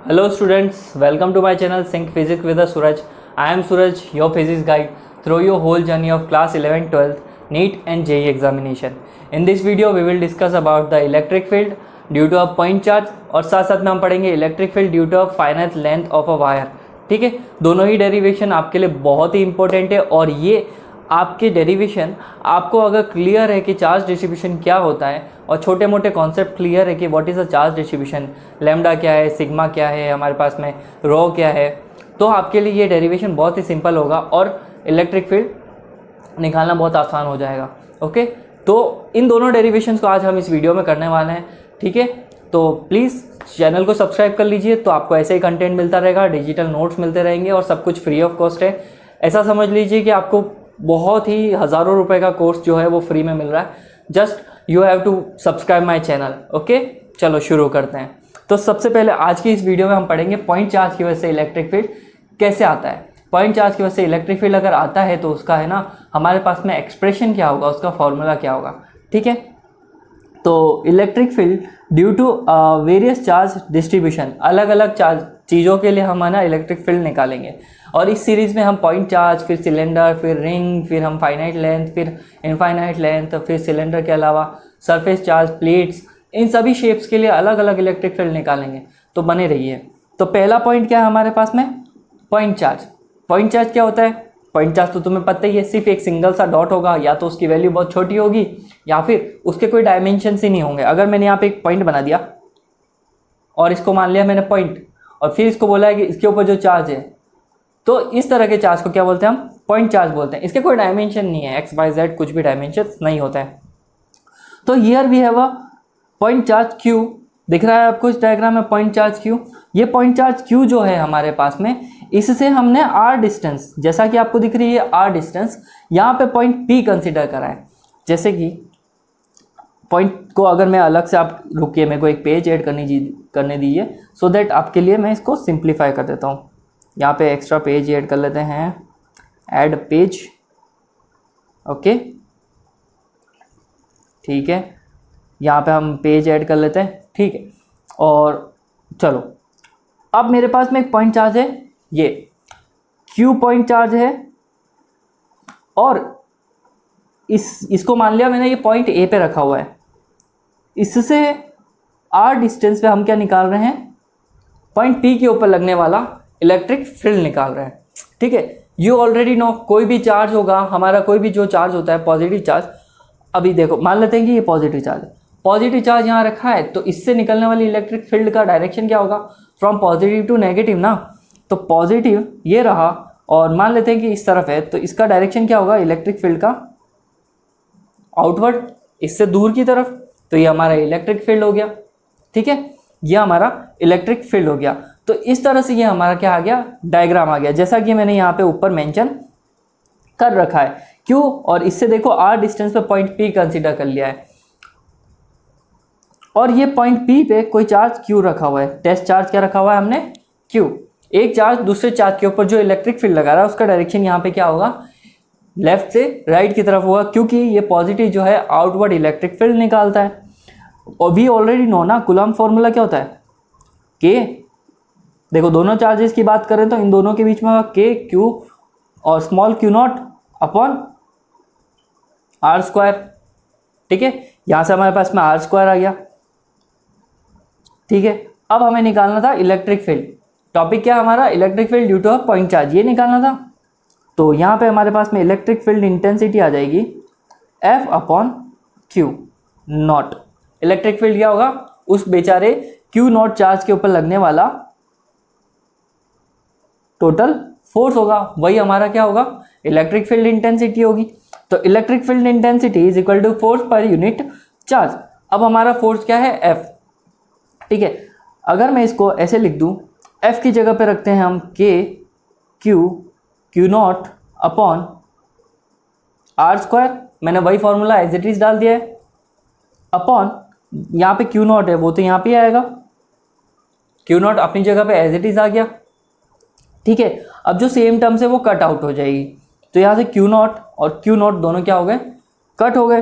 Hello students, welcome to my channel Sync Physics with Suraj. I am Suraj, your physics guide through your whole journey of class 11, 12, NEET and JEE examination. In this video we will discuss about the electric field due to a point charge और साथ साथ में हम पढ़ेंगे electric field due to a finite length of a wire. ठीक है, दोनों ही derivation आपके लिए बहुत ही इंपॉर्टेंट है और ये आपके डेरिवेशन आपको अगर क्लियर है कि चार्ज डिस्ट्रीब्यूशन क्या होता है और छोटे मोटे कॉन्सेप्ट क्लियर है कि what is a charge distribution, lambda क्या है, सिग्मा क्या है, हमारे पास में रो क्या है, तो आपके लिए ये डेरिवेशन बहुत ही सिंपल होगा और इलेक्ट्रिक फील्ड निकालना बहुत आसान हो जाएगा। ओके, तो इन दोनों डेरिवेशंस को आज हम इस वीडियो में करने वाले हैं। ठीक है, तो प्लीज़ चैनल को सब्सक्राइब कर लीजिए, तो आपको ऐसे ही कंटेंट मिलता रहेगा, डिजिटल नोट्स मिलते रहेंगे और सब कुछ फ्री ऑफ कॉस्ट है। ऐसा समझ लीजिए कि आपको बहुत ही हज़ारों रुपए का कोर्स जो है वो फ्री में मिल रहा है। Just you have to subscribe my channel. Okay, चलो शुरू करते हैं। तो सबसे पहले आज की इस वीडियो में हम पढ़ेंगे पॉइंट चार्ज की वजह से इलेक्ट्रिक फील्ड कैसे आता है। पॉइंट चार्ज की वजह से इलेक्ट्रिक फील्ड अगर आता है तो उसका है ना हमारे पास में एक्सप्रेशन क्या होगा, उसका फॉर्मूला क्या होगा। ठीक है, तो electric field due to various charge distribution, अलग अलग चार्ज चीज़ों के लिए हम है ना इलेक्ट्रिक फील्ड निकालेंगे और इस सीरीज़ में हम पॉइंट चार्ज, फिर सिलेंडर, फिर रिंग, फिर हम फाइनाइट लेंथ, फिर इनफाइनाइट लेंथ, फिर सिलेंडर के अलावा सरफेस चार्ज, प्लेट्स, इन सभी शेप्स के लिए अलग अलग इलेक्ट्रिक फील्ड निकालेंगे। तो बने रहिए। तो पहला पॉइंट क्या है हमारे पास में, पॉइंट चार्ज। पॉइंट चार्ज क्या होता है? पॉइंट चार्ज तो तुम्हें पता ही है, सिर्फ एक सिंगल सा डॉट होगा, या तो उसकी वैल्यू बहुत छोटी होगी या फिर उसके कोई डायमेंशंस ही नहीं होंगे। अगर मैंने यहाँ पे एक पॉइंट बना दिया और इसको मान लिया मैंने पॉइंट और फिर इसको बोला है कि इसके ऊपर जो चार्ज है, तो इस तरह के चार्ज को क्या बोलते हैं हम? पॉइंट चार्ज बोलते हैं। इसके कोई डायमेंशन नहीं है, एक्स वाई जेड कुछ भी डायमेंशन नहीं होता है। तो here we have a point charge Q. दिख रहा है आपको इस डायग्राम में पॉइंट चार्ज क्यू। ये पॉइंट चार्ज क्यू जो है हमारे पास में, इससे हमने आर डिस्टेंस, जैसा कि आपको दिख रही है आर डिस्टेंस, यहाँ पे पॉइंट पी कंसिडर करा है। जैसे कि पॉइंट को अगर मैं अलग से, आप रुकिए मेरे को एक पेज ऐड करने दीजिए सो दैट आपके लिए मैं इसको सिंप्लीफाई कर देता हूँ। यहाँ पे एक्स्ट्रा पेज ऐड कर लेते हैं, ऐड पेज। ओके, ठीक है, यहाँ पे हम पेज ऐड कर लेते हैं। ठीक है, और चलो अब मेरे पास में एक पॉइंट चार्ज है, ये क्यू पॉइंट चार्ज है और इसको मान लिया मैंने, ये पॉइंट ए पे रखा हुआ है। इससे आर डिस्टेंस पे हम क्या निकाल रहे हैं? पॉइंट पी के ऊपर लगने वाला इलेक्ट्रिक फील्ड निकाल रहे हैं। ठीक है, यू ऑलरेडी नो, कोई भी चार्ज होगा हमारा, कोई भी जो चार्ज होता है पॉजिटिव चार्ज, अभी देखो मान लेते हैं कि ये पॉजिटिव चार्ज है, पॉजिटिव चार्ज यहाँ रखा है, तो इससे निकलने वाली इलेक्ट्रिक फील्ड का डायरेक्शन क्या होगा? फ्रॉम पॉजिटिव टू नेगेटिव ना। तो पॉजिटिव ये रहा और मान लेते हैं कि इस तरफ है, तो इसका डायरेक्शन क्या होगा इलेक्ट्रिक फील्ड का? आउटवर्ड, इससे दूर की तरफ। तो ये हमारा इलेक्ट्रिक फील्ड हो गया। ठीक है, ये हमारा इलेक्ट्रिक फील्ड हो गया। तो इस तरह से ये हमारा क्या आ गया, डायग्राम आ गया, जैसा कि मैंने यहाँ पे ऊपर मेंशन कर रखा है। क्यों? और इससे देखो आर डिस्टेंस पे पॉइंट पी कंसीडर कर लिया है और ये पॉइंट पी पे कोई चार्ज क्यू रखा हुआ है। टेस्ट चार्ज क्या रखा हुआ है हमने? क्यू। एक चार्ज दूसरे चार्ज के ऊपर जो इलेक्ट्रिक फील्ड लगा रहा है उसका डायरेक्शन यहाँ पे क्या होगा? लेफ्ट से राइट की तरफ होगा, क्योंकि ये पॉजिटिव जो है आउटवर्ड इलेक्ट्रिक फील्ड निकालता है। और भी ऑलरेडी नो ना, कूलम्ब फॉर्मूला क्या होता है? के। देखो दोनों चार्जेस की बात करें तो इन दोनों के बीच में होगा के क्यू और small Q naught upon are square. ठीक है, यहाँ से हमारे पास में आर स्क्वायर आ गया। ठीक है, अब हमें निकालना था इलेक्ट्रिक फील्ड। टॉपिक क्या हमारा? Electric field due to a point charge, ये निकालना था। तो यहाँ पे हमारे पास में इलेक्ट्रिक फील्ड इंटेंसिटी आ जाएगी F upon Q not. Electric field क्या होगा? उस बेचारे क्यू नॉट चार्ज के ऊपर लगने वाला टोटल फोर्स होगा, वही हमारा क्या होगा? इलेक्ट्रिक फील्ड इंटेंसिटी होगी। तो electric field intensity is equal to force per unit charge. अब हमारा फोर्स क्या है? एफ। ठीक है, अगर मैं इसको ऐसे लिख दूं, एफ की जगह पे रखते हैं हम K Q naught upon are square. मैंने वही फॉर्मूला एज इट इज डाल दिया है, अपॉन यहाँ पे क्यू नॉट है वो तो यहाँ पे आएगा, क्यू नॉट अपनी जगह पे एज इट इज आ गया। ठीक है, अब जो सेम टर्म्स है वो कट आउट हो जाएगी, तो यहाँ से क्यू नॉट और क्यू नॉट दोनों क्या हो गए? कट हो गए।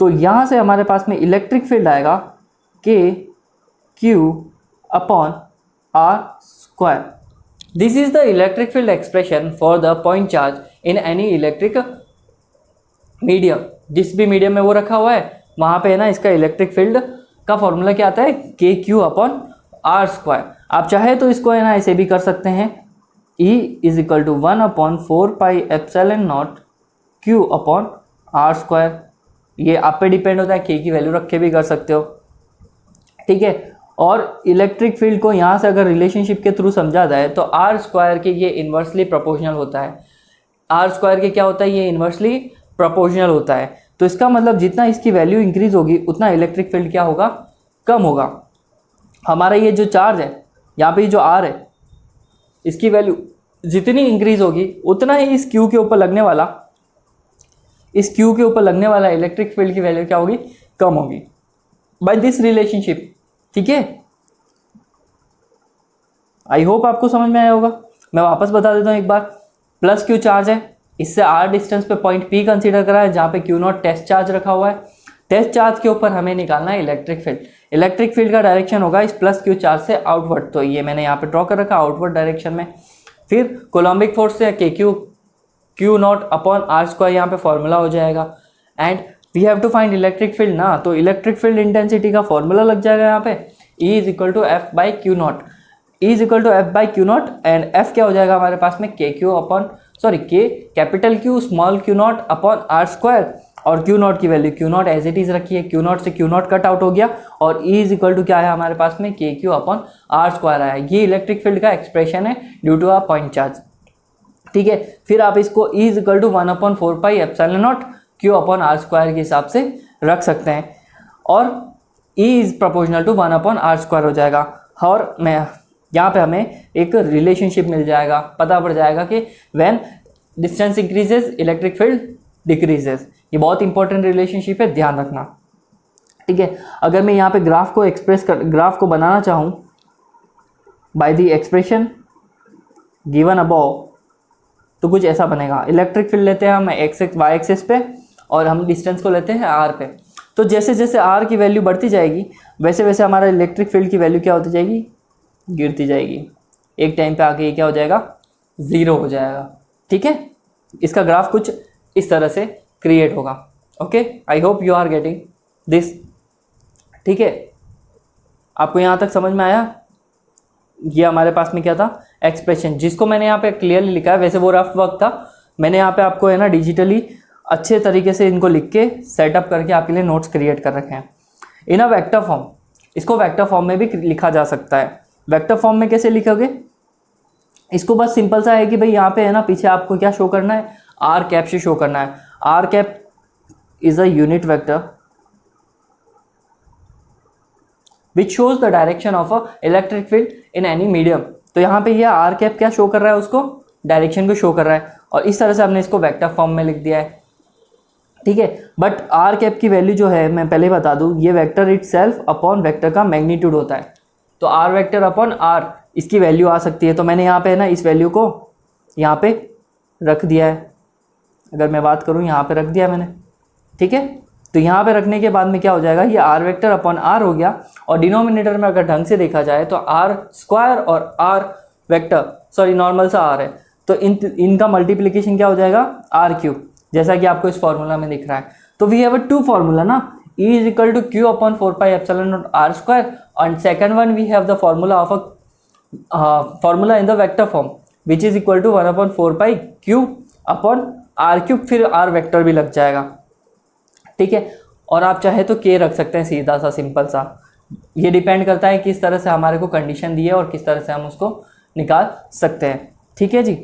तो यहाँ से हमारे पास में इलेक्ट्रिक फील्ड आएगा के Q upon r square. This is the electric field expression for the point charge in any electric medium. जिस भी मीडियम में वो रखा हुआ है वहाँ पे है ना इसका इलेक्ट्रिक फील्ड का फॉर्मूला क्या आता है, के क्यू अपॉन आर स्क्वायर. आप चाहे तो इसको है ना ऐसे भी कर सकते हैं, E is equal to 1/4πε0 q upon are square. ये आप पे डिपेंड होता है, के की वैल्यू रख के भी कर सकते हो, ठीक है. और इलेक्ट्रिक फील्ड को यहाँ से अगर रिलेशनशिप के थ्रू समझा जाए तो आर स्क्वायर के ये इन्वर्सली प्रोपोर्शनल होता है. आर स्क्वायर के क्या होता है, ये इन्वर्सली प्रोपोर्शनल होता है. तो इसका मतलब जितना इसकी वैल्यू इंक्रीज होगी उतना इलेक्ट्रिक फील्ड क्या होगा, कम होगा. हमारा ये जो चार्ज है यहाँ पे जो आर है इसकी वैल्यू जितनी इंक्रीज होगी उतना ही इस क्यू के ऊपर लगने वाला इलेक्ट्रिक फील्ड की वैल्यू क्या होगी, कम होगी, बाय दिस रिलेशनशिप. ठीक है, आई होप आपको समझ में आया होगा. मैं वापस बता देता हूँ एक बार. प्लस क्यू चार्ज है, इससे आर डिस्टेंस पे पॉइंट पी कंसीडर करा है जहाँ पे क्यू नॉट टेस्ट चार्ज रखा हुआ है. टेस्ट चार्ज के ऊपर हमें निकालना है इलेक्ट्रिक फील्ड. इलेक्ट्रिक फील्ड का डायरेक्शन होगा इस प्लस क्यू चार्ज से आउटवर्ड, तो ये मैंने यहाँ पे ड्रॉ कर रखा आउटवर्ड डायरेक्शन में. फिर कोलम्बिक फोर्स से K Q naught upon are square यहाँ पे फॉर्मूला हो जाएगा. And we have to find electric field ना, तो इलेक्ट्रिक फील्ड इंटेंसिटी का फॉर्मूला लग जाएगा यहाँ पे, E is equal to F by Q naught. E is equal to F by Q naught and F क्या हो जाएगा हमारे पास में, K capital Q small Q naught upon are square. और क्यू नॉट की value Q naught as it is रखी है, क्यू नॉट से क्यू नॉट कट आउट हो गया और E इज इक्वल टू क्या है हमारे पास में, के क्यू अपॉन आर स्क्वायर आया. ये इलेक्ट्रिक फील्ड का एक्सप्रेशन है due to a point charge. ठीक है, फिर आप इसको E is equal to 1/4πε0 q upon are square के हिसाब से रख सकते हैं और E is proportional to 1/r² हो जाएगा. और मैं यहाँ पे हमें एक रिलेशनशिप मिल जाएगा, पता पड़ जाएगा कि when distance increases electric field decreases. ये बहुत इंपॉर्टेंट रिलेशनशिप है, ध्यान रखना. ठीक है, अगर मैं यहाँ पे ग्राफ को बनाना चाहूँ by the expression given above तो कुछ ऐसा बनेगा. इलेक्ट्रिक फील्ड लेते हैं हम वाई एक्सिस पे और हम डिस्टेंस को लेते हैं आर पे. तो जैसे जैसे आर की वैल्यू बढ़ती जाएगी वैसे वैसे हमारा इलेक्ट्रिक फील्ड की वैल्यू क्या होती जाएगी, गिरती जाएगी. एक टाइम पे आके ये क्या हो जाएगा, 0 हो जाएगा. ठीक है, इसका ग्राफ कुछ इस तरह से क्रिएट होगा. Okay, I hope you are getting this. ठीक है, आपको यहाँ तक समझ में आया. ये हमारे पास में क्या था, एक्सप्रेशन, जिसको मैंने यहाँ पे क्लियरली लिखा है. वैसे वो रफ वर्क था, मैंने यहाँ पे आपको है ना डिजिटली अच्छे तरीके से इनको लिख के सेटअप करके आपके लिए नोट्स क्रिएट कर रखे हैं इन अ वेक्टर फॉर्म. इसको वेक्टर फॉर्म में भी लिखा जा सकता है. वेक्टर फॉर्म में कैसे लिखोगे, इसको बस सिंपल सा है कि भाई यहाँ पे है ना पीछे आपको क्या शो करना है, आर कैप से शो करना है. R cap is a unit vector which shows the direction of a electric field in any medium. तो यहाँ पे ये आर कैप क्या शो कर रहा है, उसको डायरेक्शन को शो कर रहा है और इस तरह से हमने इसको वेक्टर फॉर्म में लिख दिया है. ठीक है, बट आर कैप की वैल्यू जो है मैं पहले बता दूं, ये वेक्टर इटसेल्फ अपॉन वेक्टर का मैग्नीट्यूड होता है. तो आर वेक्टर अपॉन आर इसकी वैल्यू आ सकती है. तो मैंने यहाँ पे ना इस वैल्यू को यहाँ पे रख दिया है. अगर मैं बात करूँ यहाँ पे रख दिया मैंने. ठीक है, तो यहाँ पे रखने के बाद में क्या हो जाएगा, ये आर वेक्टर अपॉन आर हो गया. और डिनोमिनेटर में अगर ढंग से देखा जाए तो आर स्क्वायर और आर वेक्टर नॉर्मल सा आर है, तो इनका मल्टीप्लिकेशन क्या हो जाएगा, आर क्यूब, जैसा कि आपको इस फॉर्मूला में दिख रहा है. तो we have a two formula ना, E is equal to Q upon 4πε0 r square and second one we have the formula of a formula in the vector form which is equal to 1/4π q upon r cube. फिर r vector भी लग जाएगा. ठीक है, और आप चाहे तो के रख सकते हैं, सीधा सा सिंपल सा. ये डिपेंड करता है किस तरह से हमारे को कंडीशन दी है और किस तरह से हम उसको निकाल सकते हैं. ठीक है जी,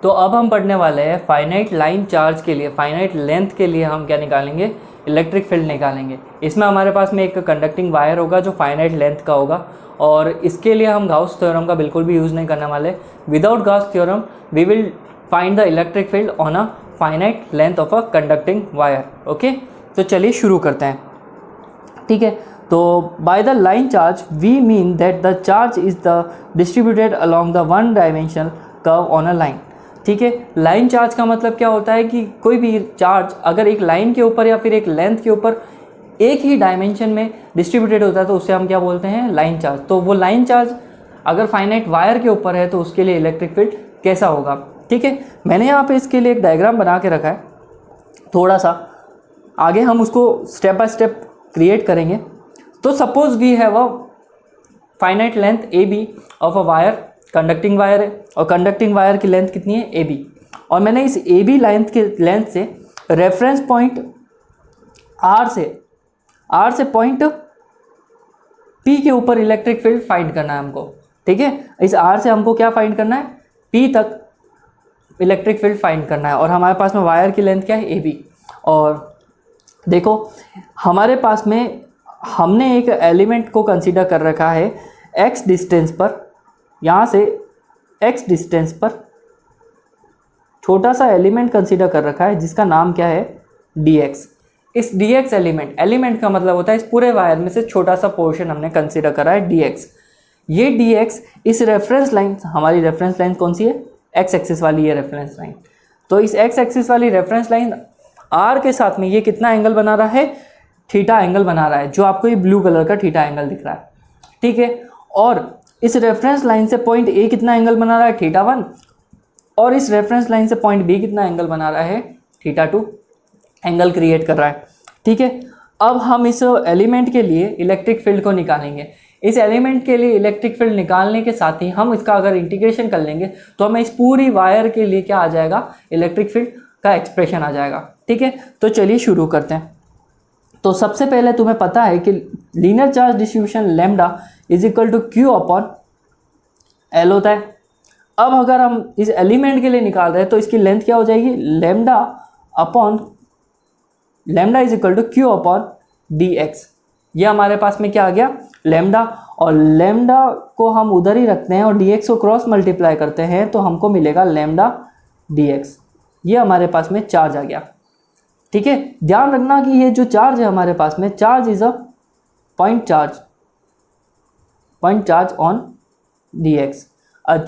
तो अब हम पढ़ने वाले हैं फाइनाइट लाइन चार्ज के लिए, फाइनाइट लेंथ के लिए हम क्या निकालेंगे, इलेक्ट्रिक फील्ड निकालेंगे. इसमें हमारे पास में एक कंडक्टिंग वायर होगा जो फाइनाइट लेंथ का होगा और इसके लिए हम गाउस थ्योरम का बिल्कुल भी यूज़ नहीं करने वाले. Without Gauss theorem we will find the electric field on a finite length of a conducting wire. Okay, तो चलिए शुरू करते हैं. ठीक है, तो by the line charge we mean that the charge is the distributed along the one dimensional curve on a line. ठीक है, लाइन चार्ज का मतलब क्या होता है कि कोई भी चार्ज अगर एक लाइन के ऊपर या फिर एक लेंथ के ऊपर एक ही डायमेंशन में डिस्ट्रीब्यूटेड होता है तो उससे हम क्या बोलते हैं, लाइन चार्ज। तो वो लाइन चार्ज अगर फाइनाइट वायर के ऊपर है तो उसके लिए इलेक्ट्रिक फील्ड कैसा होगा, ठीक है। मैंने यहाँ पे इसके लिए एक डायग्राम बना के रखा है, थोड़ा सा आगे हम उसको स्टेप बाय स्टेप क्रिएट करेंगे। तो suppose we have a finite length A B of a wire, conducting wire है, और कंडक्टिंग वायर की लेंथ कितनी है, ए बी। और मैंने इस ए बी लेंथ से रेफरेंस पॉइंट आर से पॉइंट पी के ऊपर इलेक्ट्रिक फील्ड फाइंड करना है हमको, ठीक है। इस आर से हमको क्या फाइंड करना है, पी तक इलेक्ट्रिक फील्ड फाइंड करना है। और हमारे पास में वायर की लेंथ क्या है, ए बी। और देखो हमारे पास में हमने एक एलिमेंट को कंसीडर कर रखा है x डिस्टेंस पर, यहाँ से x डिस्टेंस पर छोटा सा एलिमेंट कंसीडर कर रखा है जिसका नाम क्या है, dx। इस dx एलिमेंट का मतलब होता है इस पूरे वायर में से छोटा सा पोर्शन हमने कंसीडर करा है dx। ये dx इस रेफरेंस लाइन, हमारी रेफरेंस लाइन कौन सी है, x एक्सिस वाली है रेफरेंस लाइन। तो इस x एक्सिस वाली रेफरेंस लाइन r के साथ में ये कितना एंगल बना रहा है, थीटा एंगल बना रहा है, जो आपको ये ब्लू कलर का थीटा एंगल दिख रहा है, ठीक है। और इस रेफरेंस लाइन से पॉइंट ए कितना एंगल बना रहा है, थीटा 1। और इस रेफरेंस लाइन से पॉइंट बी कितना एंगल बना रहा है, थीटा 2 एंगल क्रिएट कर रहा है, ठीक है। अब हम इस एलिमेंट के लिए इलेक्ट्रिक फील्ड को निकालेंगे। इस एलिमेंट के लिए इलेक्ट्रिक फील्ड निकालने के साथ ही हम इसका अगर इंटीग्रेशन कर लेंगे तो हमें इस पूरी वायर के लिए क्या आ जाएगा, इलेक्ट्रिक फील्ड का एक्सप्रेशन आ जाएगा, ठीक है। तो चलिए शुरू करते हैं। तो सबसे पहले तुम्हें पता है कि linear charge distribution lambda is equal to Q upon L होता है। अब अगर हम इस एलिमेंट के लिए निकाल रहे हैं तो इसकी लेंथ क्या हो जाएगी, lambda is equal to Q upon D X. ये हमारे पास में क्या आ गया, लैम्डा। और लैम्डा को हम उधर ही रखते हैं और डी एक्स को क्रॉस मल्टीप्लाई करते हैं तो हमको मिलेगा लैम्डा डी एक्स। ये हमारे पास में चार्ज आ गया, ठीक है। ध्यान रखना कि ये जो चार्ज है हमारे पास में, charge is a point charge on D x.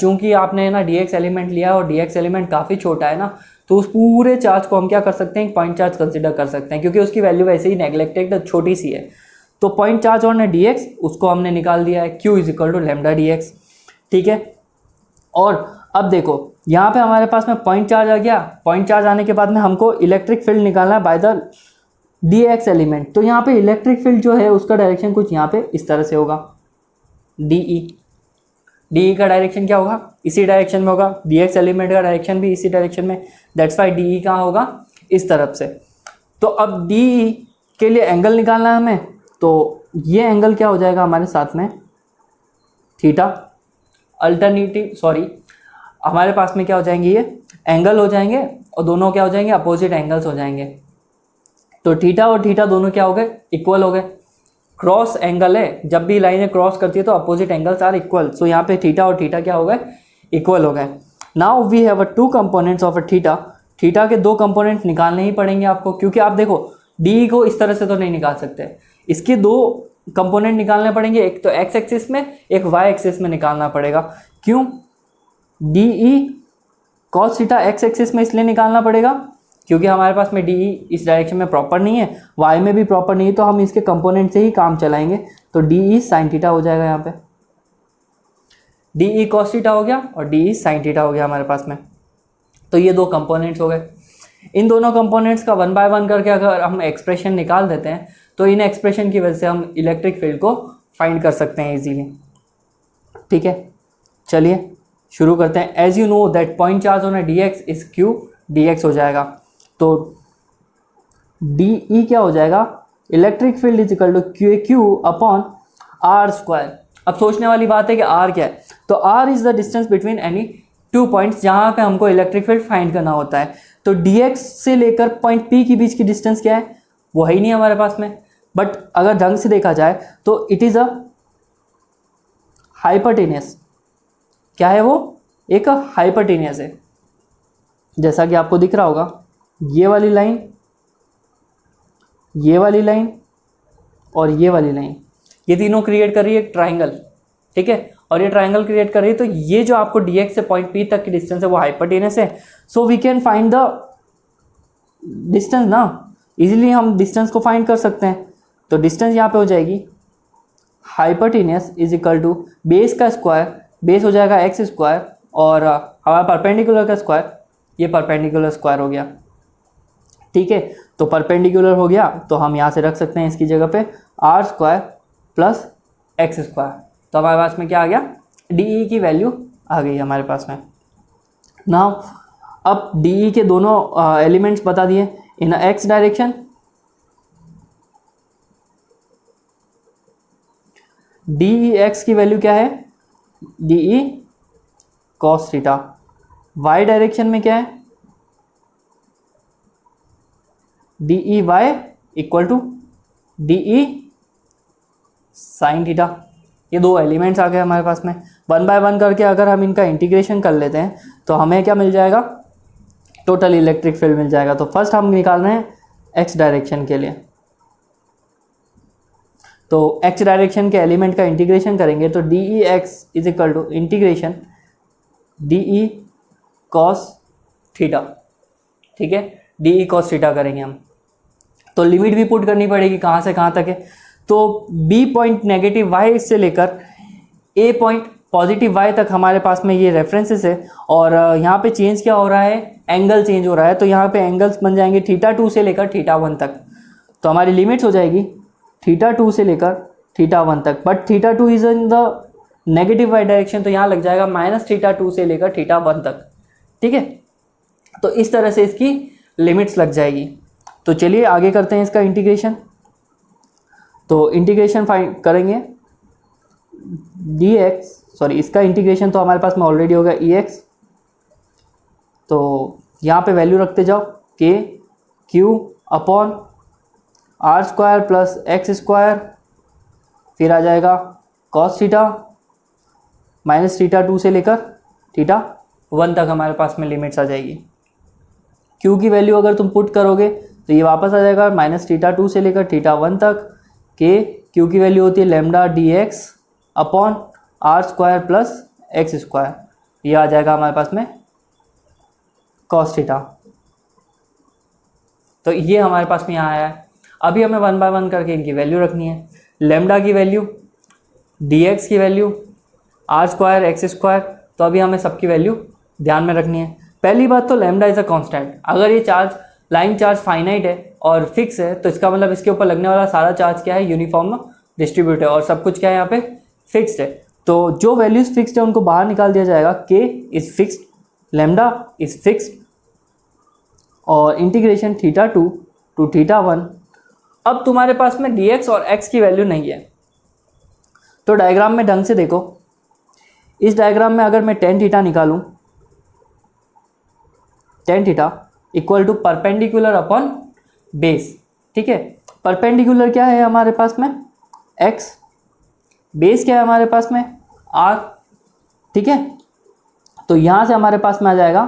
चूंकि आपने ना डी एक्स एलिमेंट लिया और डी एक्स एलिमेंट काफ़ी छोटा है ना, तो उस पूरे चार्ज को हम क्या कर सकते हैं, पॉइंट चार्ज कंसिडर कर सकते हैं, क्योंकि उसकी वैल्यू वैसे ही नेग्लेक्टेड छोटी सी है। तो point charge on D X उसको हमने निकाल दिया है, Q is equal to lambda D X, ठीक है। और अब देखो यहाँ पे हमारे पास में पॉइंट चार्ज आ गया। पॉइंट चार्ज आने के बाद में हमको इलेक्ट्रिक फील्ड निकालना है by the D x element. तो यहाँ पे इलेक्ट्रिक फील्ड जो है उसका डायरेक्शन कुछ यहाँ पे इस तरह से होगा, डी का डायरेक्शन क्या होगा, इसी डायरेक्शन में होगा। डी एक्स एलिमेंट का डायरेक्शन भी इसी डायरेक्शन में, दैट्स वाई डी कहाँ होगा, इस तरफ से। तो अब डी के लिए एंगल निकालना है हमें, तो ये एंगल क्या हो जाएगा हमारे साथ में, थीटा। हमारे पास में क्या हो जाएंगे, ये एंगल हो जाएंगे और दोनों क्या हो जाएंगे, अपोजिट एंगल्स हो जाएंगे। तो थीटा और थीटा दोनों क्या हो गए, इक्वल हो गए। क्रॉस एंगल है, जब भी लाइनें क्रॉस करती है तो अपोजिट एंगल्स आर इक्वल। सो यहाँ पे थीटा और थीटा क्या हो गए, इक्वल हो गए। Now we have a 2 components of a theta. Theta के 2 कंपोनेंट निकालने ही पड़ेंगे आपको, क्योंकि आप देखो डी को इस तरह से तो नहीं निकाल सकते, इसके 2 कंपोनेंट निकालने पड़ेंगे, एक तो एक्स एक्सिस में, एक वाई एक्सिस में निकालना पड़ेगा। क्यों, D E cos theta x axis में इसलिए निकालना पड़ेगा क्योंकि हमारे पास में डी ई इस डायरेक्शन में प्रॉपर नहीं है, वाई में भी प्रॉपर नहीं है, तो हम इसके कंपोनेंट से ही काम चलाएंगे। तो डी ई साइन थीटा हो जाएगा, यहाँ पे डी ई कॉस थीटा हो गया और डी ई साइन थीटा हो गया हमारे पास में। तो ये 2 कंपोनेंट्स हो गए। इन दोनों कंपोनेंट्स का 1 बाय 1 करके अगर हम एक्सप्रेशन निकाल देते हैं तो इन एक्सप्रेशन की वजह से हम इलेक्ट्रिक फील्ड को फाइंड कर सकते हैं इजीली, ठीक है। चलिए शुरू करते हैं। As you know that point charge on D X is Q D X हो जाएगा। तो डी ई क्या हो जाएगा, electric field is equal to Q upon are square. अब सोचने वाली बात है कि आर क्या है, तो R is the distance between any 2 points जहाँ पे हमको इलेक्ट्रिक फील्ड फाइंड करना होता है। तो डी एक्स से लेकर पॉइंट पी के बीच की डिस्टेंस क्या है, वो है ही नहीं हमारे पास में। बट अगर ढंग से देखा जाए तो इट इज़ अ हाइपरटेनियस। क्या है वो, एक हाइपरटेनियस है। जैसा कि आपको दिख रहा होगा, ये वाली लाइन, ये वाली लाइन और ये वाली लाइन, ये तीनों क्रिएट कर रही है एक ट्राइंगल, ठीक है। और ये ट्राइंगल क्रिएट कर रही है, तो ये जो आपको डी एक्स से पॉइंट पी तक की डिस्टेंस है वो हाइपरटेनियस है। So we can find the distance ना, इजीली हम डिस्टेंस को फाइंड कर सकते हैं। तो डिस्टेंस यहाँ पे हो जाएगी hypotenuse is equal to base का स्क्वायर, बेस हो जाएगा एक्स स्क्वायर, और हमारा परपेंडिकुलर का स्क्वायर, ये परपेंडिकुलर स्क्वायर हो गया। ठीक है, तो परपेंडिकुलर हो गया तो हम यहाँ से रख सकते हैं इसकी जगह पे R square plus X square. तो हमारे पास में क्या आ गया, डी ई की वैल्यू आ गई हमारे पास में। नाउ अब डी ई के दोनों एलिमेंट्स बता दिए in x direction. D E x की वैल्यू क्या है, d E cos theta. Y direction में क्या है, d E y equal to d E sine theta. ये दो एलिमेंट्स आ गए हमारे पास में। वन बाय वन करके अगर हम इनका इंटीग्रेशन कर लेते हैं तो हमें क्या मिल जाएगा, टोटल इलेक्ट्रिक फील्ड मिल जाएगा। तो फर्स्ट हम निकाल रहे हैं एक्स डायरेक्शन के लिए। तो एक्स डायरेक्शन के एलिमेंट का इंटीग्रेशन करेंगे तो D E x is equal to integration D E cos theta. ठीक है, डी ई कॉस थीटा करेंगे हम। तो लिमिट भी पुट करनी पड़ेगी, कहाँ से कहाँ तक है। तो बी पॉइंट नेगेटिव वाई से लेकर ए पॉइंट पॉजिटिव वाई तक हमारे पास में ये रेफरेंसेस है। और यहाँ पे चेंज क्या हो रहा है, एंगल चेंज हो रहा है। तो यहाँ पे एंगल्स बन जाएंगे थीटा 2 से लेकर थीटा 1 तक। तो हमारी लिमिट्स हो जाएगी थीटा 2 से लेकर थीटा 1 तक। But theta 2 is in the negative Y direction, तो यहाँ लग जाएगा माइनस थीटा 2 से लेकर थीटा 1 तक। ठीक है, तो इस तरह से इसकी लिमिट्स लग जाएगी। तो चलिए आगे करते हैं इसका इंटीग्रेशन। तो इंटीग्रेशन फाइंड करेंगे डी एक्स, सॉरी इसका इंटीग्रेशन तो हमारे पास में ऑलरेडी होगा ई एक्स। तो यहाँ पे वैल्यू रखते जाओ K Q upon are square plus X square, फिर आ जाएगा कॉस थीटा माइनस थीटा 2 से लेकर थीटा 1 तक हमारे पास में लिमिट्स आ जाएगी। क्यू की वैल्यू अगर तुम पुट करोगे तो ये वापस आ जाएगा माइनस थीटा 2 से लेकर थीटा 1 तक। के क्यू की वैल्यू होती है lambda D X upon are square plus X square, ये आ जाएगा हमारे पास में कॉस थीटा। तो ये हमारे पास में यहाँ आया है। अभी हमें वन बाय वन करके इनकी वैल्यू रखनी है। लेमडा की वैल्यू, डी एक्स की value, R square X square. तो अभी हमें सबकी वैल्यू ध्यान में रखनी है। पहली बात तो लेमडा इज़ अ कांस्टेंट। अगर ये चार्ज लाइन चार्ज फाइनाइट है और फिक्स है तो इसका मतलब इसके ऊपर लगने वाला सारा चार्ज क्या है, यूनिफॉर्म डिस्ट्रीब्यूट है, और सब कुछ क्या है यहाँ पे फिक्स्ड है। तो जो वैल्यूज फिक्स्ड है उनको बाहर निकाल दिया जाएगा। के is fixed, lambda is fixed, और इंटीग्रेशन थीटा 2 टू थीटा 1। अब तुम्हारे पास में डी एक्स और एक्स की वैल्यू नहीं है तो डायग्राम में ढंग से देखो। इस डायग्राम में अगर मैं टेन थीटा निकालूं, tan theta equal to perpendicular upon base. ठीक है, परपेंडिकुलर क्या है हमारे पास में एक्स, बेस क्या है हमारे पास में आर। ठीक है, तो यहां से हमारे पास में आ जाएगा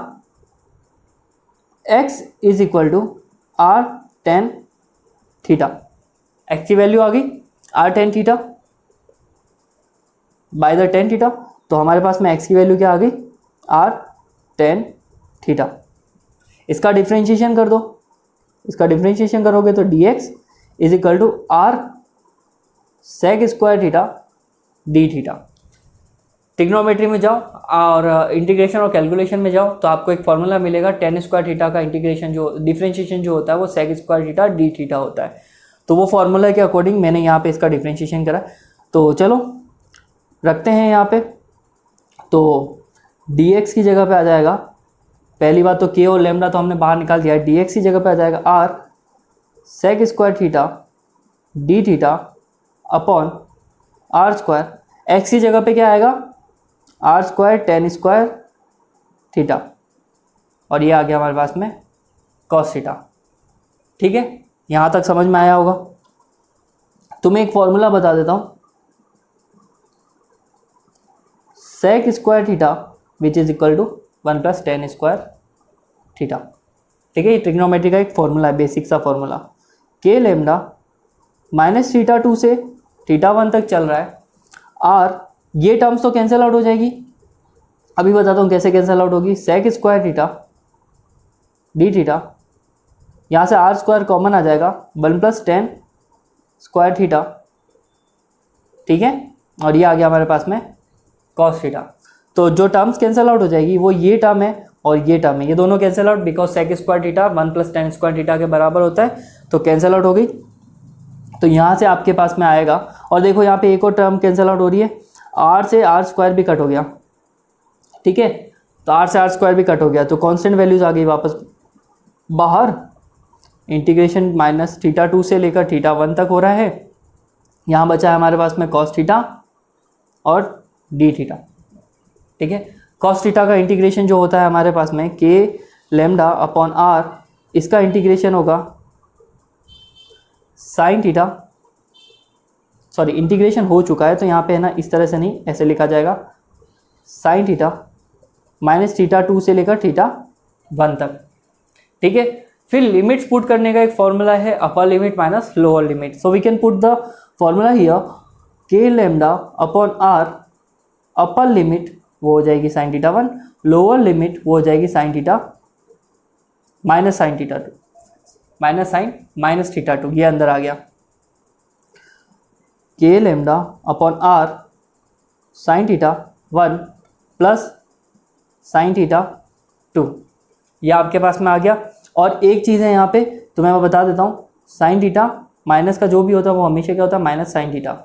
x is equal to R tan theta. X की वैल्यू आ गई R tan theta by the tan theta. तो हमारे पास में x की वैल्यू क्या आ गई, आर टेन थीटा। इसका डिफ्रेंशिएशन कर दो। इसका डिफ्रेंशिएशन करोगे तो D X is equal to R sec square theta D theta. Trigonometry में जाओ और इंटीग्रेशन और कैलकुलेशन में जाओ तो आपको एक फॉर्मूला मिलेगा, टेन स्क्वायर थीटा का इंटीग्रेशन जो डिफ्रेंशिएशन जो होता है वो sec square theta D theta होता है। तो वो फॉर्मूला के अकॉर्डिंग मैंने यहाँ पे इसका डिफ्रेंशिएशन करा। तो चलो रखते हैं यहाँ पे। तो डी एक्स की जगह पे आ जाएगा, पहली बात तो के और लेमडा तो हमने बाहर निकाल दिया है। डी एक्स की जगह पे आ जाएगा R sec square theta D theta upon are square. X की जगह पे क्या आएगा, R square tan square theta, और ये आ गया हमारे पास में कॉस थीटा। ठीक है, यहाँ तक समझ में आया होगा। तो मैं एक फॉर्मूला बता देता हूँ, sec square theta which is equal to 1 plus tan square theta. ठीक है, ये ट्रिग्नोमेट्री का एक फॉर्मूला है, बेसिक सा फॉर्मूला। के लेमडा माइनस थीटा 2 से थीटा 1 तक चल रहा है। आर, ये टर्म्स तो कैंसिल आउट हो जाएगी। अभी बताता हूँ कैसे कैंसिल आउट होगी। Sec square theta D theta, यहाँ से आर स्क्वायर कॉमन आ जाएगा, 1 प्लस टेन स्क्वायर थीटा, ठीक है, और ये आ गया हमारे पास में कॉस थीटा। तो जो टर्म्स कैंसिल आउट हो जाएगी वो ये टर्म है और ये टर्म है, ये दोनों cancel out, because sec square theta 1 + tan square theta के बराबर होता है, तो कैंसिल आउट हो गई। तो यहाँ से आपके पास में आएगा, और देखो यहाँ पे एक और टर्म कैंसिल आउट हो रही है, आर से आर स्क्वायर भी कट हो गया, ठीक है, तो आर से आर स्क्वायर भी कट हो गया, तो कांस्टेंट वैल्यूज आ गई वापस बाहर। इंटीग्रेशन माइनस θ2 से लेकर θ1 तक हो रहा है। यहाँ बचा है हमारे पास में cos थीटा और d थीटा, ठीक है। cos थीटा का इंटीग्रेशन जो होता है हमारे पास में k λ/r, इसका इंटीग्रेशन होगा sin थीटा, सॉरी इंटीग्रेशन हो चुका है तो यहाँ पे है ना, इस तरह से नहीं, ऐसे लिखा जाएगा sin थीटा माइनस θ2 से लेकर θ1 तक, ठीक है। फिर लिमिट्स पुट करने का एक फॉर्मूला है upper limit minus lower limit, so we can put the formula here k λ/r, upper limit वो हो जाएगी sin θ1, लोअर लिमिट वो हो जाएगी sin theta minus sin θ2 minus sin minus θ2, ये अंदर आ गया k λ/r sin θ1 plus sin θ2, ये आपके पास में आ गया। और एक चीज़ है यहाँ पे, तो मैं बता देता हूँ, sin थीटा माइनस का जो भी होता है वो हमेशा क्या होता है, माइनस sin थीटा,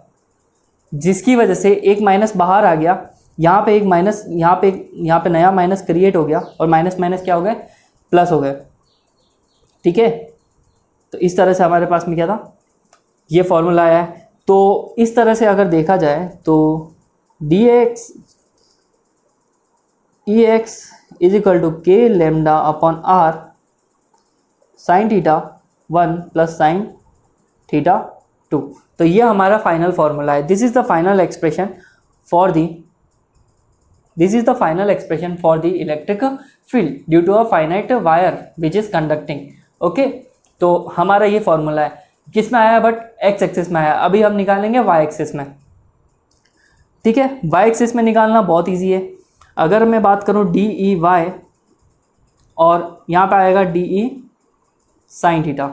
जिसकी वजह से एक माइनस बाहर आ गया, यहाँ पे एक माइनस, यहाँ पे नया माइनस क्रिएट हो गया, और माइनस माइनस क्या हो गए, प्लस हो गए, ठीक है। तो इस तरह से हमारे पास में क्या था, ये फॉर्मूला आया है। तो इस तरह से अगर देखा जाए तो dx ex = k λ/r sin θ1 plus sin θ2, तो ये हमारा फाइनल फॉर्मूला है। This is the final expression for the electric field due to a finite wire which is conducting, okay. तो हमारा ये फॉर्मूला है, किस में आया, बट एक्स एक्सिस में आया। अभी हम निकालेंगे वाई एक्सिस में, ठीक है। वाई एक्सिस में निकालना बहुत ईजी है। अगर मैं बात करूँ डी ई वाई, और यहाँ पे आएगा डी ई साइन थीटा,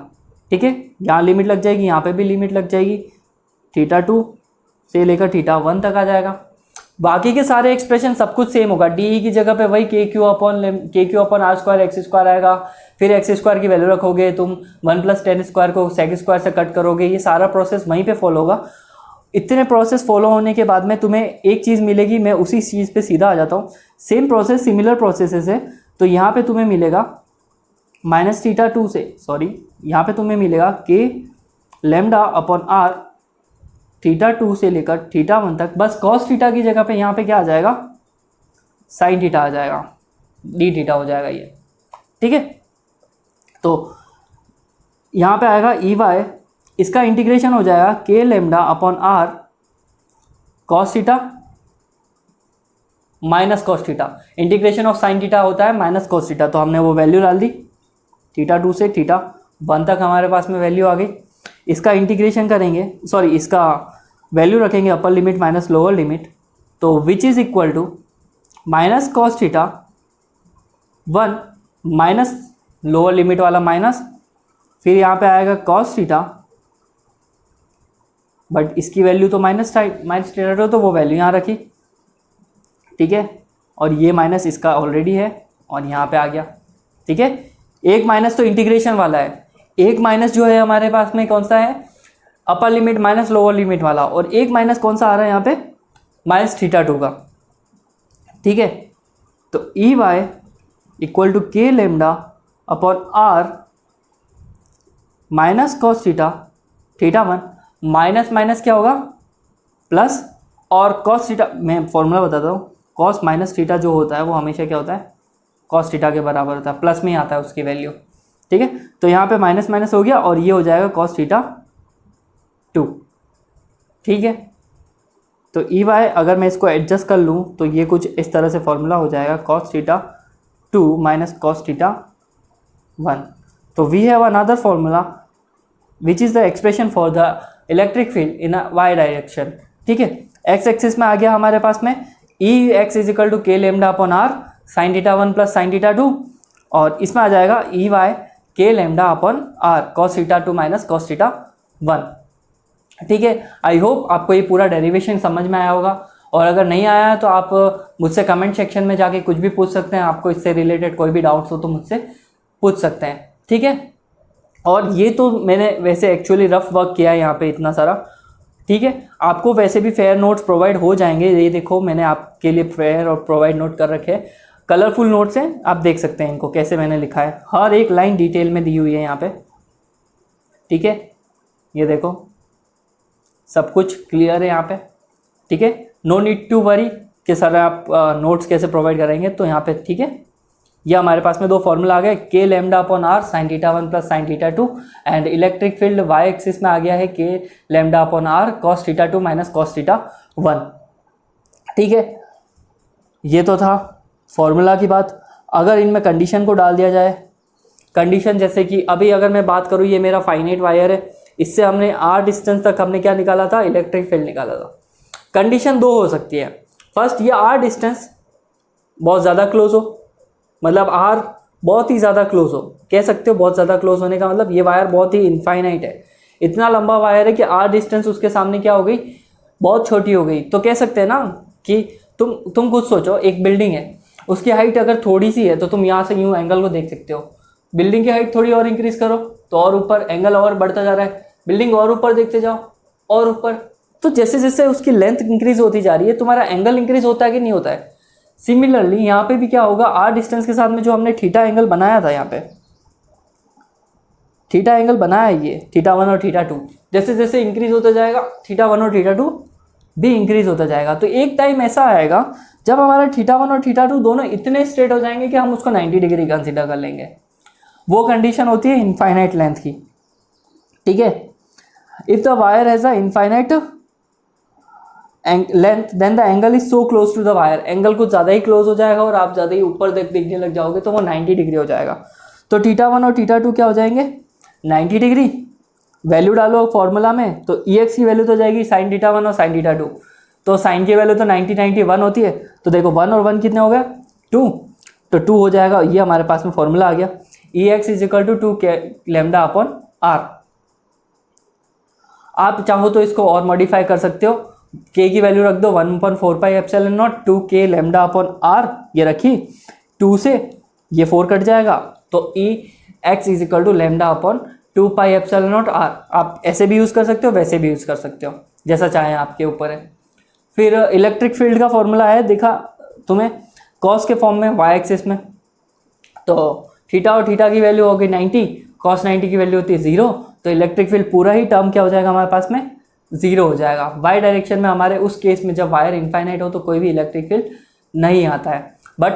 ठीक है, यहाँ लिमिट लग जाएगी, यहाँ पे भी लिमिट लग जाएगी, θ2 से लेकर θ1 तक आ जाएगा। बाकी के सारे एक्सप्रेशन सब कुछ सेम होगा, डी ई की जगह पे वही KQ/r² एक्स स्क्वायर आएगा, फिर एक्स स्क्वायर की वैल्यू रखोगे तुम, 1 + tan स्क्वायर को सेक स्क्वायर से कट करोगे, ये सारा प्रोसेस वहीं पे फॉलो होगा। इतने प्रोसेस फॉलो होने के बाद में तुम्हें एक चीज़ मिलेगी, मैं उसी चीज़ पे सीधा आ जाता हूँ। सेम प्रोसेस, सिमिलर प्रोसेसेस है, तो यहाँ पे तुम्हें मिलेगा माइनस θ2 से, सॉरी यहाँ पे तुम्हें मिलेगा k λ/r θ2 से लेकर θ1 तक, बस cos थीटा की जगह पे यहाँ पे क्या आ जाएगा, sin थीटा आ जाएगा, d थीटा हो जाएगा ये, ठीक है। तो यहाँ पे आएगा EY, इसका इंटीग्रेशन हो जाएगा k λ/r cos theta minus cos theta, integration of sin theta होता है माइनस cos थीटा, तो हमने वो वैल्यू डाल दी, θ2 से θ1 तक हमारे पास में वैल्यू आ गई। इसका इंटीग्रेशन करेंगे, सॉरी इसका वैल्यू रखेंगे upper limit minus lower limit, तो which is equal to minus cos θ1 minus lower limit वाला माइनस, फिर यहाँ पे आएगा cos थीटा, बट इसकी वैल्यू तो माइनस θ2, तो वो वैल्यू यहाँ रखी, ठीक है, और ये माइनस इसका ऑलरेडी है और यहाँ पे आ गया, ठीक है। एक माइनस तो इंटीग्रेशन वाला है, एक माइनस जो है हमारे पास में कौन सा है, upper limit minus lower limit वाला, और एक माइनस कौन सा आ रहा है यहाँ पे, माइनस θ2 का, ठीक है। तो EY = k λ/r minus cos θ1, minus minus क्या होगा, प्लस, और cos थीटा, मैं फॉर्मूला बताता हूँ, cos माइनस थीटा जो होता है वो हमेशा क्या होता है, cos थीटा के बराबर होता है, प्लस में ही आता है उसकी वैल्यू, ठीक है। तो यहाँ पे माइनस माइनस हो गया और ये हो जाएगा cos θ2, ठीक है। तो EY अगर मैं इसको एडजस्ट कर लूँ तो ये कुछ इस तरह से फॉर्मूला हो जाएगा, cos θ2 माइनस cos θ1। तो we have another formula which is the expression for the electric field in a Y direction, ठीक है। एक्स एक्सिस में आ गया हमारे पास में Ex = k λ/r sin θ1 plus sin θ2, और इसमें आ जाएगा EY k λ/r cos θ2 minus cos θ1, ठीक है। आई होप आपको ये पूरा डेरिवेशन समझ में आया होगा, और अगर नहीं आया है तो आप मुझसे कमेंट सेक्शन में जाके कुछ भी पूछ सकते हैं। आपको इससे रिलेटेड कोई भी डाउट्स हो तो मुझसे पूछ सकते हैं, ठीक है। और ये तो मैंने वैसे एक्चुअली रफ वर्क किया है यहाँ पे इतना सारा, ठीक है। आपको वैसे भी फेयर नोट्स प्रोवाइड हो जाएंगे। ये देखो मैंने आपके लिए फेयर और प्रोवाइड नोट कर रखे हैं, कलरफुल नोट्स हैं, आप देख सकते हैं इनको कैसे मैंने लिखा है, हर एक लाइन डिटेल में दी हुई है यहाँ पे, ठीक है। ये देखो सब कुछ क्लियर है यहाँ पे, ठीक है। नो नीड टू वरी कि सर आप नोट्स कैसे प्रोवाइड करेंगे, तो यहाँ पे ठीक है। ये हमारे पास में दो फॉर्मूला आ गए, K lambda upon R sine theta 1 plus sine theta 2, and electric field Y axis में आ गया है K lambda upon R cos theta 2 minus cos theta 1, ठीक है। ये तो था फॉर्मूला की बात। अगर इनमें कंडीशन को डाल दिया जाए, कंडीशन जैसे कि अभी अगर मैं बात करूँ, ये मेरा फाइनाइट वायर है, इससे हमने आर डिस्टेंस तक हमने क्या निकाला था, इलेक्ट्रिक फील्ड निकाला था। कंडीशन दो हो सकती है, फर्स्ट ये आर डिस्टेंस बहुत ज़्यादा क्लोज हो, मतलब आर बहुत ही ज़्यादा क्लोज हो, कह सकते हो बहुत ज़्यादा क्लोज होने का मतलब ये वायर बहुत ही इनफाइनाइट है, इतना लंबा वायर है कि आर डिस्टेंस उसके सामने क्या हो गई, बहुत छोटी हो गई। तो कह सकते हैं ना कि तुम खुद सोचो, एक बिल्डिंग है, उसकी हाइट अगर थोड़ी सी है तो तुम यहाँ से यूँ एंगल को देख सकते हो, बिल्डिंग की हाइट थोड़ी और इंक्रीज करो तो और ऊपर एंगल और बढ़ता जा रहा है, बिल्डिंग और ऊपर देखते जाओ और ऊपर, तो जैसे जैसे उसकी लेंथ इंक्रीज होती जा रही है तुम्हारा एंगल इंक्रीज होता है कि नहीं होता है। सिमिलरली यहाँ पे भी क्या होगा, आर डिस्टेंस के साथ में जो हमने थीटा एंगल बनाया था, यहाँ पे थीटा एंगल बनाया है, ये थीटा 1 और थीटा 2, जैसे जैसे इंक्रीज होता जाएगा थीटा 1 और थीटा 2 भी इंक्रीज होता जाएगा। तो एक टाइम ऐसा आएगा जब हमारा थीटा 1 और थीटा 2 दोनों इतने स्ट्रेट हो जाएंगे कि हम उसको 90 डिग्री कंसिडर कर लेंगे। वो कंडीशन होती है इनफाइनाइट लेंथ की, ठीक है। If the wire has a infinite length then the angle is so close to the wire, angle कुछ ज़्यादा ही क्लोज हो जाएगा और आप ज़्यादा ही ऊपर देखने लग जाओगे तो वो 90 डिग्री हो जाएगा। तो थीटा 1 और थीटा 2 क्या हो जाएंगे, 90 डिग्री। वैल्यू डालो फॉर्मूला में तो ई एक्स की वैल्यू तो जाएगी साइन थीटा 1 और साइन थीटा 2, तो साइन की वैल्यू तो 90 होती है, तो देखो 1 और 1 कितने हो गया, 2, तो 2 हो जाएगा। ये हमारे पास में फॉर्मूला आ गया, ई x is equal to 2 K lambda upon are. आप चाहो तो इसको और मॉडिफाई कर सकते हो, के की वैल्यू रख दो 1/4 पाई epsilon not 2 K lambda upon are, ये रखी, 2 से ये 4 कट जाएगा, तो E x is equal to lambda upon 2 pi epsilon naught r. आप ऐसे भी यूज़ कर सकते हो, वैसे भी यूज़ कर सकते हो, जैसा चाहें आपके ऊपर है। फिर इलेक्ट्रिक फील्ड का फॉर्मूला है, देखा तुम्हें कॉस के फॉर्म में वाई एक्सिस में, तो थीटा और थीटा की वैल्यू होगी 90, कॉस 90 की वैल्यू होती है 0, तो इलेक्ट्रिक फील्ड पूरा ही टर्म क्या हो जाएगा हमारे पास में, 0 हो जाएगा। वाई डायरेक्शन में हमारे उस केस में जब वायर इनफाइनाइट हो तो कोई भी इलेक्ट्रिक फील्ड नहीं आता है, बट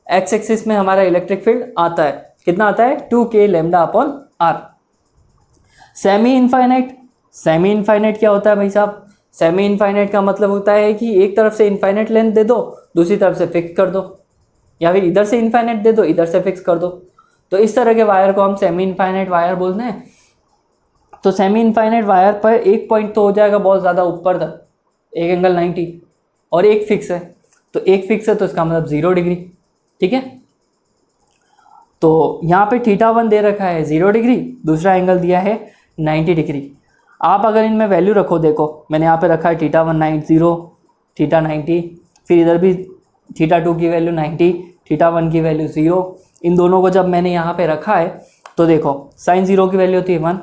एक्स एक्सिस में हमारा इलेक्ट्रिक फील्ड आता है, कितना आता है, 2 K lambda upon R. Semi infinite, semi infinite क्या होता है भाई साहब, सेमी इनफाइनाइट का मतलब होता है कि एक तरफ से इनफाइनाइट लेंथ दे दो, दूसरी तरफ से फिक्स कर दो, या फिर इधर से इनफाइनाइट दे दो, इधर से फिक्स कर दो, तो इस तरह के वायर को हम सेमी इनफाइनाइट वायर बोलते हैं। तो सेमी इनफाइनाइट वायर पर एक पॉइंट तो हो जाएगा बहुत ज़्यादा ऊपर तक, एक एंगल 90, और एक फिक्स है, तो एक फिक्स है तो इसका मतलब 0 डिग्री, ठीक है। तो यहाँ पे थीटा 1 दे रखा है 0 डिग्री, दूसरा एंगल दिया है 90 डिग्री। आप अगर इनमें वैल्यू रखो, देखो मैंने यहाँ पे रखा है थीटा 1 90, थीटा 90, फिर इधर भी थीटा 2 की वैल्यू 90, थीटा 1 की वैल्यू 0, इन दोनों को जब मैंने यहाँ पे रखा है तो देखो साइन 0 की वैल्यू होती है 1,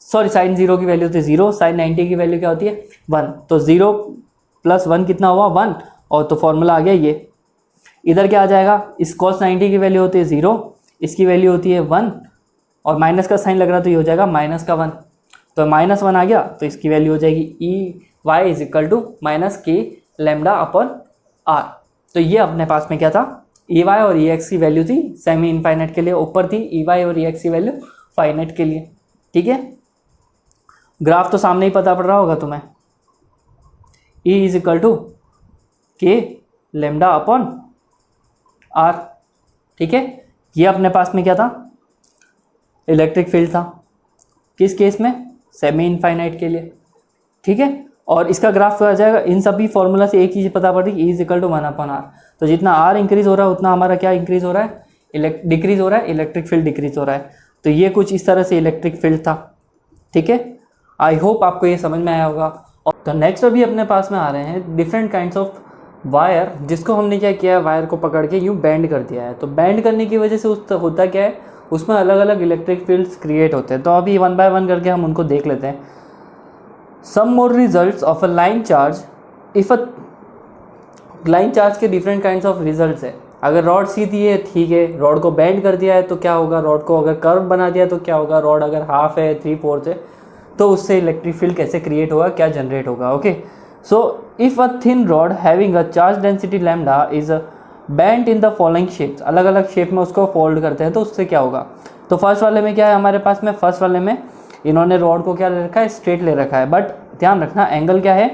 सॉरी साइन 0 की वैल्यू होती है 0, साइन 90 की वैल्यू क्या होती है 1, तो 0 + 1 कितना हुआ 1, और तो फॉर्मूला आ गया ये। इधर क्या आ जाएगा, इस cos 90 की वैल्यू होती है 0, इसकी वैल्यू होती है 1, और माइनस का साइन लग रहा तो ये हो जाएगा -1, तो -1 आ गया, तो इसकी वैल्यू हो जाएगी E Y is equal to -k lambda upon R. तो ये अपने पास में क्या था, ई वाई और ई एक्स की वैल्यू थी सेमी इनफाइनाइट के लिए, ऊपर थी ई वाई और ई एक्स की वैल्यू फाइनाइट के लिए, ठीक है। ग्राफ तो सामने ही पता पड़ रहा होगा तुम्हें, E इज इक्वल टू के लेमडा अपॉन आर, ठीक है। ये अपने पास में क्या था, इलेक्ट्रिक फील्ड था, किस केस में, सेमी इनफाइनाइट के लिए, ठीक है। और इसका ग्राफ आ जाएगा, इन सभी फॉर्मूला से एक चीज़ पता पड़ रही, E is equal to 1/r। तो जितना आर इंक्रीज हो रहा है उतना हमारा क्या इंक्रीज हो रहा है, डिक्रीज हो रहा है, इलेक्ट्रिक फील्ड डिक्रीज हो रहा है। तो ये कुछ इस तरह से इलेक्ट्रिक फील्ड था, ठीक है। आई होप आपको ये समझ में आया होगा। तो नेक्स्ट अभी अपने पास में आ रहे हैं डिफरेंट काइंड्स ऑफ वायर, जिसको हमने क्या किया है, वायर को पकड़ के यूँ बैंड कर दिया है। तो बैंड करने की वजह से उस होता क्या है, उसमें अलग अलग इलेक्ट्रिक फील्ड्स क्रिएट होते हैं। तो अभी वन बाय वन करके हम उनको देख लेते हैं। Some more results of a line charge, if a line charge के डिफरेंट काइंड्स ऑफ रिजल्ट्स है। अगर रॉड सीधी है ठीक है, रॉड को बैंड कर दिया है तो क्या होगा, रॉड को अगर कर्व बना दिया तो क्या होगा, रॉड अगर हाफ है 3/4 है तो उससे इलेक्ट्रिक फील्ड कैसे क्रिएट होगा, क्या जनरेट होगा। Okay, so if a thin rod having a charge density lambda is band in the following shapes, अलग अलग शेप में उसको फोल्ड करते हैं तो उससे क्या होगा। तो फर्स्ट वाले में क्या है हमारे पास में, फर्स्ट वाले में इन्होंने रॉड को क्या ले रखा है, स्ट्रेट ले रखा है, बट ध्यान रखना एंगल क्या है,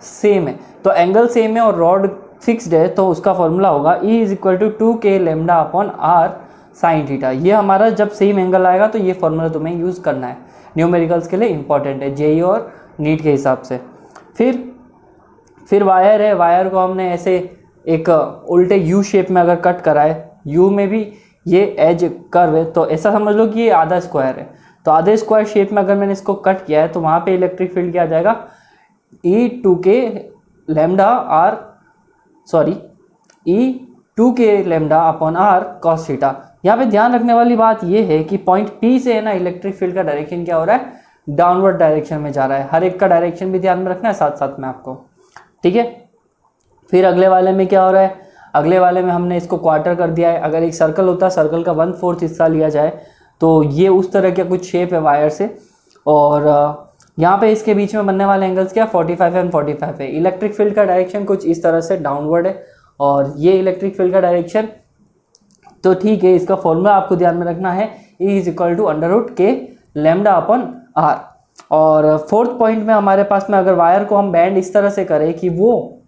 सेम है। तो एंगल सेम है और रॉड फिक्स्ड है, तो उसका फॉर्मूला होगा E is equal to 2k lambda upon R sine theta. ये हमारा जब सेम एंगल आएगा तो ये फॉर्मूला तुम्हें यूज़ करना है, न्यूमेरिकल्स के लिए इंपॉर्टेंट है, जेई और नीट के हिसाब से। फिर वायर है, वायर को हमने ऐसे एक उल्टे यू शेप में अगर कट करा है, यू में भी ये एज कर्व है, तो ऐसा समझ लो कि ये आधा स्क्वायर है। तो आधे स्क्वायर शेप में अगर मैंने इसको कट किया है तो वहाँ पे इलेक्ट्रिक फील्ड क्या आ जाएगा, E2k lambda R, sorry E2k lambda upon R cos theta. यहाँ पे ध्यान रखने वाली बात ये है कि पॉइंट P से है ना, इलेक्ट्रिक फील्ड का डायरेक्शन क्या हो रहा है, डाउनवर्ड डायरेक्शन में जा रहा है। हर एक का डायरेक्शन भी ध्यान में रखना है साथ साथ में आपको, ठीक है। फिर अगले वाले में क्या हो रहा है, अगले वाले में हमने इसको क्वार्टर कर दिया है। अगर एक सर्कल होता, सर्कल का 1/4 हिस्सा लिया जाए तो ये उस तरह का कुछ शेप है वायर से, और यहाँ पे इसके बीच में बनने वाले एंगल्स क्या 45 एंड 45 है। इलेक्ट्रिक फील्ड का डायरेक्शन कुछ इस तरह से डाउनवर्ड है और ये इलेक्ट्रिक फील्ड का डायरेक्शन, तो ठीक है। इसका फॉर्मूला आपको ध्यान में रखना है, E is equal to √k lambda upon R। और फोर्थ पॉइंट में हमारे पास में अगर वायर को हम बैंड इस तरह से करें कि वो,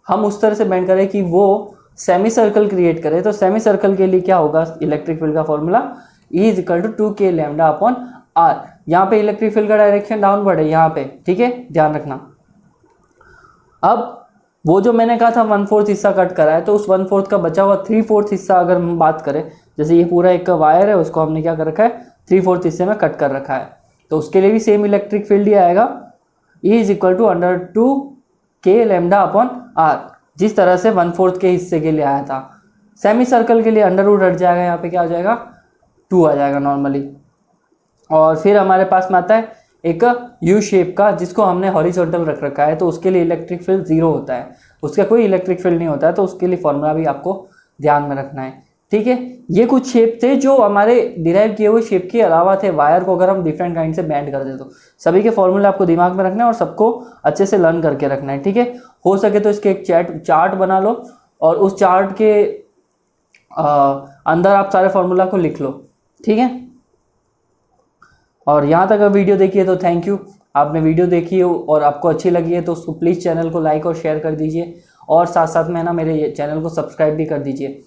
हम उस तरह से बैंड करें कि वो सेमी सर्कल क्रिएट करे, तो सेमी सर्कल के लिए क्या होगा इलेक्ट्रिक फील्ड का formula, E is equal to 2k lambda upon R। यहाँ पे इलेक्ट्रिक फील्ड का डायरेक्शन डाउनवर्ड है यहाँ पे, ठीक है, ध्यान रखना। अब वो जो मैंने कहा था 1/4 हिस्सा कट करा है, तो उस 1/4 का बचा हुआ 3/4 हिस्सा अगर हम बात करें, जैसे ये पूरा एक वायर है उसको हमने क्या कर रखा है, 3/4 हिस्से में कट कर रखा है, तो उसके लिए भी सेम इलेक्ट्रिक फील्ड ही आएगा, E is equal to √2k lambda upon R, जिस तरह से 1/4 के हिस्से के लिए आया था। सेमी सर्कल के लिए अंडर रूट हट जाएगा, यहाँ पे क्या आ जाएगा 2 आ जाएगा नॉर्मली। और फिर हमारे पास में आता है एक यू शेप का, जिसको हमने हॉरिजॉन्टल रख रखा है, तो उसके लिए इलेक्ट्रिक फील्ड 0 होता है, उसका कोई इलेक्ट्रिक फील्ड नहीं होता है, तो उसके लिए फॉर्मूला भी आपको ध्यान में रखना है, ठीक है। ये कुछ शेप थे जो हमारे डिराइव किए हुए शेप के अलावा थे। वायर को अगर हम डिफरेंट काइंड से बैंड कर दे तो सभी के फॉर्मूले आपको दिमाग में रखना है और सबको अच्छे से लर्न करके रखना है, ठीक है। हो सके तो इसके एक चार्ट बना लो और उस चार्ट के अंदर आप सारे फॉर्मूला को लिख लो, ठीक है। और यहाँ तक अगर वीडियो देखी है तो थैंक यू, आपने वीडियो देखी हो और आपको अच्छी लगी है तो उसको प्लीज़ चैनल को लाइक और शेयर कर दीजिए, और साथ साथ में ना मेरे चैनल को सब्सक्राइब भी कर दीजिए।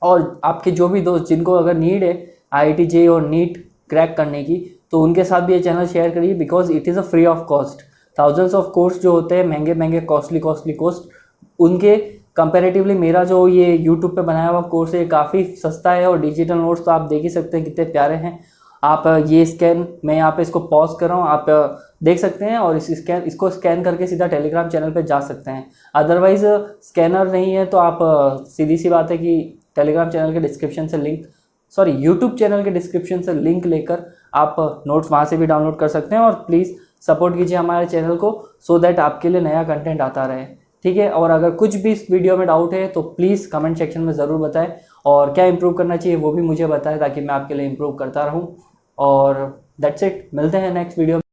और आपके जो भी दोस्त जिनको अगर नीड है IIT JEE और नीट क्रैक करने की, तो उनके साथ भी ये चैनल शेयर करिए, because it is a free of cost. Thousands of course जो होते हैं महंगे महंगे कॉस्टली कोर्स, उनके कंपैरेटिवली मेरा जो ये यूट्यूब पे बनाया हुआ कोर्स है काफ़ी सस्ता है, और डिजिटल नोट्स तो आप देख ही सकते हैं कितने प्यारे हैं। आप ये स्कैन, मैं यहाँ पे इसको पॉज कर रहा हूँ, आप देख सकते हैं, और इसको स्कैन करके सीधा टेलीग्राम चैनल पे जा सकते हैं। अदरवाइज़ स्कैनर नहीं है तो आप सीधी सी बात है कि टेलीग्राम चैनल के डिस्क्रिप्शन से लिंक, सॉरी यूट्यूब चैनल के डिस्क्रिप्शन से लिंक लेकर आप नोट्स वहाँ से भी डाउनलोड कर सकते हैं। और प्लीज़ सपोर्ट कीजिए हमारे चैनल को, सो दैट आपके लिए नया कंटेंट आता रहे, ठीक है। और अगर कुछ भी इस वीडियो में डाउट है तो प्लीज़ कमेंट सेक्शन में ज़रूर बताएं, और क्या इंप्रूव करना चाहिए वो भी मुझे बताएं, ताकि मैं आपके लिए इंप्रूव करता रहूं। और दैट्स इट, मिलते हैं नेक्स्ट वीडियो में।